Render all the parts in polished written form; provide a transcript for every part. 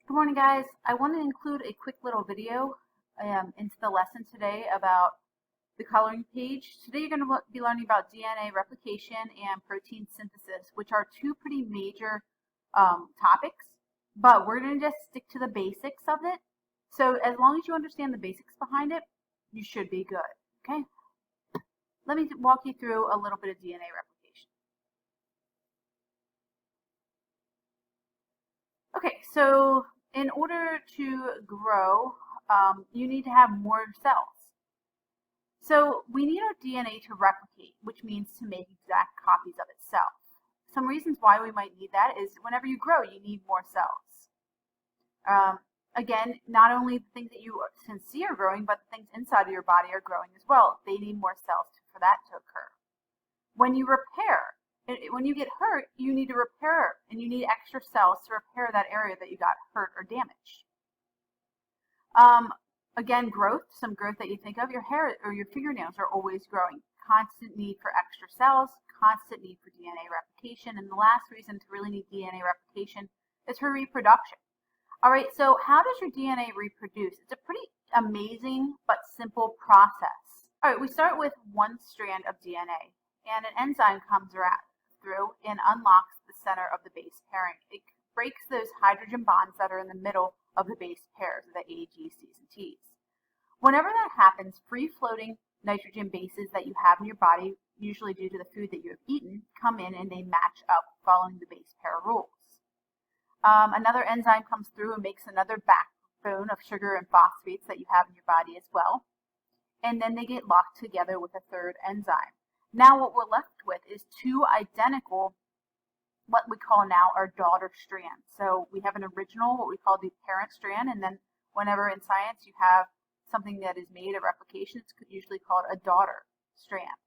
Good morning, guys. I want to include a quick little video into the lesson today about the coloring page. Today you're going to be learning about DNA replication and protein synthesis, which are two pretty major topics, but we're going to just stick to the basics of it. So as long as you understand the basics behind it, you should be good, okay? Let me walk you through a little bit of DNA replication. Okay, so in order to grow, you need to have more cells. So we need our DNA to replicate, which means to make exact copies of itself. Some reasons why we might need that is whenever you grow, you need more cells. Again, not only the things that you can see are growing, but the things inside of your body are growing as well. They need more cells for that to occur. When you repair, when you get hurt, you need to repair, and you need extra cells to repair that area that you got hurt or damaged. Again, growth, some growth that you think of, your hair or your fingernails are always growing. Constant need for extra cells, constant need for DNA replication, and the last reason to really need DNA replication is for reproduction. All right, so how does your DNA reproduce? It's a pretty amazing but simple process. All right, we start with one strand of DNA, and an enzyme comes through and unlocks the center of the base pairing. It breaks those hydrogen bonds that are in the middle of the base pairs, the A, G, C's, and T's. Whenever that happens, free-floating nitrogen bases that you have in your body, usually due to the food that you have eaten, come in and they match up following the base pair rules. Another enzyme comes through and makes another backbone of sugar and phosphates that you have in your body as well. And then they get locked together with a third enzyme. Now what we're left with is two identical, what we call now our daughter strands. So we have an original, what we call the parent strand, and then whenever in science you have something that is made of replication, it's usually called a daughter strand.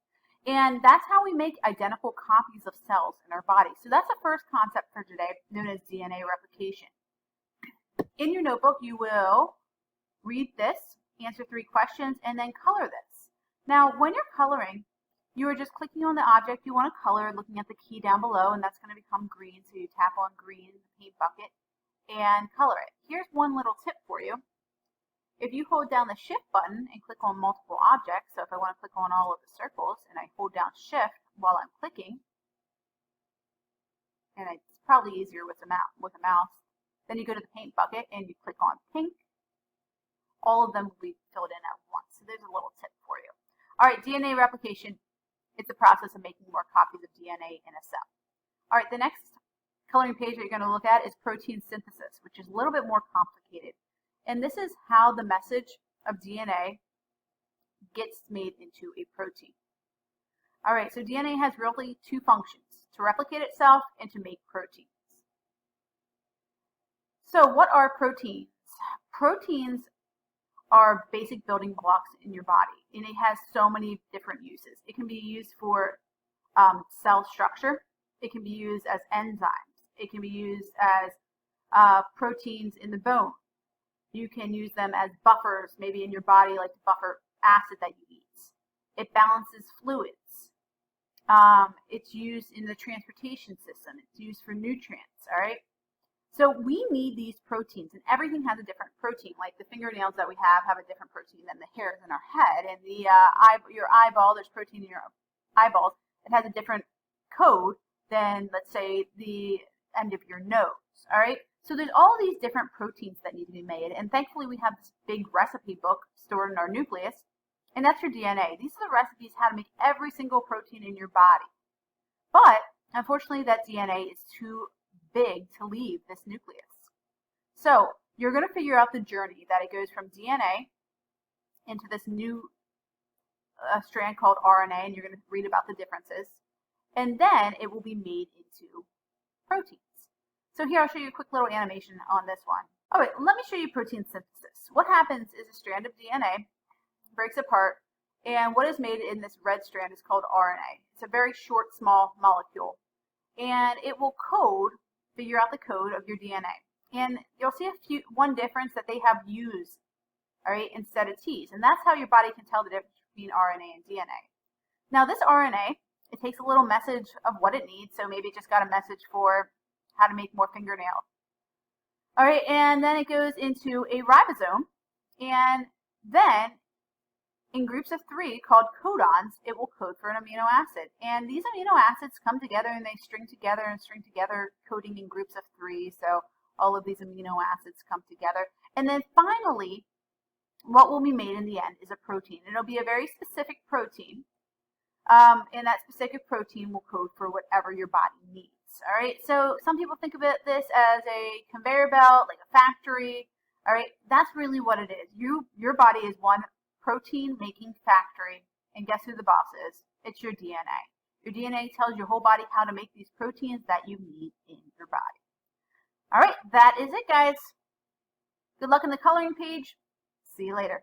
And that's how we make identical copies of cells in our body. So that's the first concept for today, known as DNA replication. In your notebook, you will read this, answer 3 questions, and then color this. Now, when you're coloring, you are just clicking on the object you want to color, looking at the key down below, and that's going to become green. So you tap on green in the paint bucket and color it. Here's one little tip for you. If you hold down the shift button and click on multiple objects, so if I want to click on all of the circles and I hold down shift while I'm clicking, and it's probably easier with a mouse, then you go to the paint bucket and you click on pink. All of them will be filled in at once. So there's a little tip for you. All right, DNA replication. It's a process of making more copies of DNA in a cell. All right, the next coloring page that you're going to look at is protein synthesis, which is a little bit more complicated. And this is how the message of DNA gets made into a protein. All right, so DNA has really 2 functions, to replicate itself and to make proteins. So what are proteins? Proteins are basic building blocks in your body, and it has so many different uses. It can be used for cell structure. It can be used as enzymes. It can be used as proteins in the bone. You can use them as buffers, maybe in your body, like to buffer acid that you eat. It balances fluids. It's used in the transportation system. It's used for nutrients, all right? So we need these proteins, and everything has a different protein. Like the fingernails that we have a different protein than the hairs in our head. And your eyeball, there's protein in your eyeballs. It has a different code than, let's say, the end of your nose, all right? So there's all these different proteins that need to be made, and thankfully we have this big recipe book stored in our nucleus, and that's your DNA. These are the recipes how to make every single protein in your body. But unfortunately that DNA is too big to leave this nucleus. So you're going to figure out the journey that it goes from DNA into this new strand called RNA, and you're going to read about the differences, and then it will be made into proteins. So here I'll show you a quick little animation on this one. All right, let me show you protein synthesis. What happens is a strand of DNA breaks apart, and what is made in this red strand is called RNA. It's a very short, small molecule, and it will figure out the code of your DNA. And you'll see one difference, that they have U's, all right, instead of T's, and that's how your body can tell the difference between RNA and DNA. Now this RNA, it takes a little message of what it needs, so maybe it just got a message for how to make more fingernails. All right, and then it goes into a ribosome, and then in groups of 3 called codons, it will code for an amino acid. And these amino acids come together and they string together, coding in groups of 3. So all of these amino acids come together. And then finally, what will be made in the end is a protein. It'll be a very specific protein. And that specific protein will code for whatever your body needs. All right, so some people think of this as a conveyor belt, like a factory. All right, that's really what it is. Your body is one protein making factory, and guess who the boss is? It's your DNA. Your DNA tells your whole body how to make these proteins that you need in your body. All right, that is it, guys. Good luck on the coloring page. See you later.